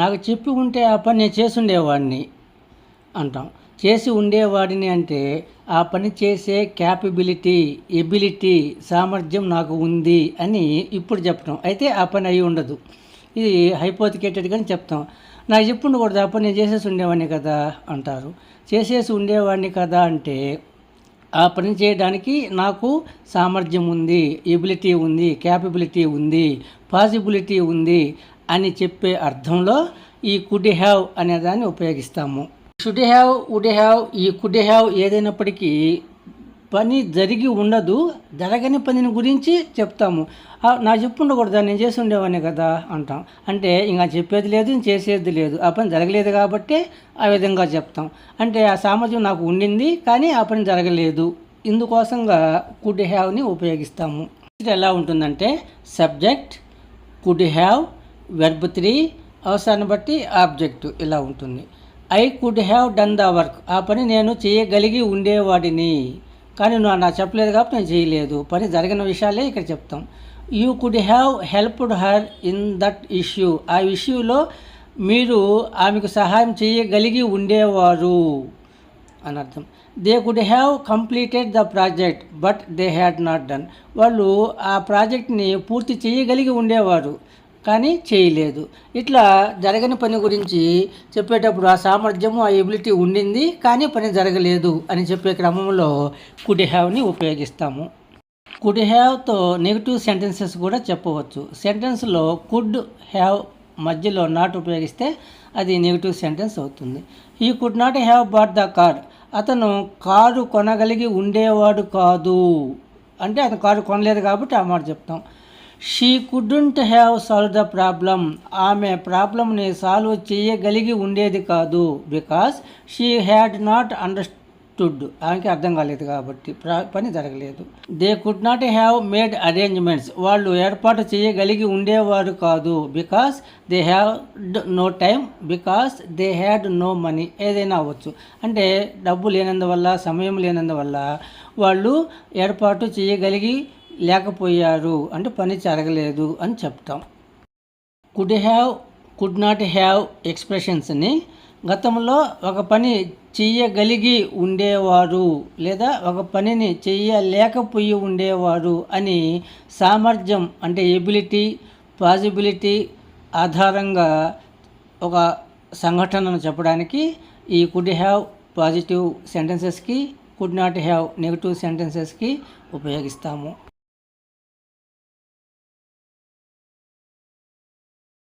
నాకు చెప్పి ఉంటే ఆ పని నేను చేసి ఉండేవాడిని అంటాం. చేసి ఉండేవాడిని అంటే ఆ పని చేసే క్యాపబిలిటీ, ఎబిలిటీ, సామర్థ్యం నాకు ఉంది అని ఇప్పుడు చెప్పడం. అయితే ఆ పని అయి ఉండదు. ఇది హైపోతికేటెడ్‌గానే చెప్తాం. నాకు చెప్పి ఉండకూడదు, ఆ పని నేను చేసేసి ఉండేవాడిని కదా అంటారు. చేసేసి ఉండేవాడిని కదా అంటే ఆ పని చేయడానికి నాకు సామర్థ్యం ఉంది, ఎబిలిటీ ఉంది, క్యాపబిలిటీ ఉంది, పాసిబిలిటీ ఉంది అని చెప్పే అర్థంలో ఈ కుడ్ హ్యావ్ అనే దాన్ని ఉపయోగిస్తాము. షుడ్ హ్యావ్, వుడ్ హ్యావ్, ఈ కుడ్ హ్యావ్ ఏదైనప్పటికీ పని జరిగి ఉండదు, జరగని పనిని గురించి చెప్తాము. నాకు చెప్పు ఉండకూడదా, నేను చేసి ఉండేవాడిని కదా అంటాం. అంటే ఇంకా చెప్పేది లేదు, చేసేది లేదు, ఆ పని జరగలేదు కాబట్టి ఆ విధంగా చెప్తాం. అంటే ఆ సామర్థ్యం నాకు ఉండింది కానీ ఆ పని జరగలేదు, ఇందుకోసంగా కుడ్ హ్యావ్ని ఉపయోగిస్తాము. ఇది ఎలా ఉంటుందంటే సబ్జెక్ట్, కుడ్ హ్యావ్, వెర్బ్ 3, అవసరాన్ని బట్టి ఆబ్జెక్ట్ ఇలా ఉంటుంది. I could have done the work, ఆ పని నేను చేయగలిగి ఉండేవాడిని కానీ నువ్వు నాకు చెప్పలేదు కాబట్టి నేను చేయలేదు, పని జరిగిన విషయాలే ఇక్కడ చెప్తాం. You could have helped her in that issue, ఆ ఇష్యూలో మీరు ఆమెకు సహాయం చేయగలిగి ఉండేవారు అని అర్థం. They could have completed the project but they had not done, వాళ్ళు ఆ ప్రాజెక్ట్ని పూర్తి చేయగలిగి ఉండేవారు కానీ చేయలేదు. ఇట్లా జరగని పని గురించి చెప్పేటప్పుడు ఆ సామర్థ్యము, ఆ ఎబిలిటీ ఉండింది కానీ పని జరగలేదు అని చెప్పే క్రమంలో కుడ్ హ్యావ్ని ఉపయోగిస్తాము. కుడ్ హ్యావ్తో నెగిటివ్ సెంటెన్సెస్ కూడా చెప్పవచ్చు. సెంటెన్స్లో కుడ్ హ్యావ్ మధ్యలో నాట్ ఉపయోగిస్తే అది నెగిటివ్ సెంటెన్స్ అవుతుంది. He could not have bought the car, అతను కారు కొనగలిగి ఉండేవాడు కాదు అంటే అతను కారు కొనలేదు కాబట్టి ఆ మాట చెప్తాం. She couldn't have solved the problem, ఆమె ప్రాబ్లమ్ని సాల్వ్ చేయగలిగి ఉండేది కాదు because she had not understood, ఆమెకి అర్థం కాలేదు కాబట్టి పని జరగలేదు. They could not have made arrangements, వాళ్ళు ఏర్పాటు చేయగలిగి ఉండేవారు కాదు because they had no time, because they had no money, ఏదైనా అవ్వచ్చు. అంటే డబ్బు లేనందువల్ల, సమయం లేనందువల్ల వాళ్ళు ఏర్పాటు చేయగలిగి లేకపోయారు అంటే పని జరగలేదు అని చెప్తాం. Could have, could not have ఎక్స్ప్రెషన్స్ని గతంలో ఒక పని చెయ్యగలిగి ఉండేవారు లేదా ఒక పనిని చెయ్యలేకపోయి ఉండేవారు అని సామర్థ్యం అంటే ఎబిలిటీ, పాసిబిలిటీ ఆధారంగా ఒక సంఘటనను చెప్పడానికి ఈ కుడ్ హ్యావ్ పాజిటివ్ సెంటెన్సెస్కి, కుడ్ నాట్ హ్యావ్ నెగిటివ్ సెంటెన్సెస్కి ఉపయోగిస్తాము.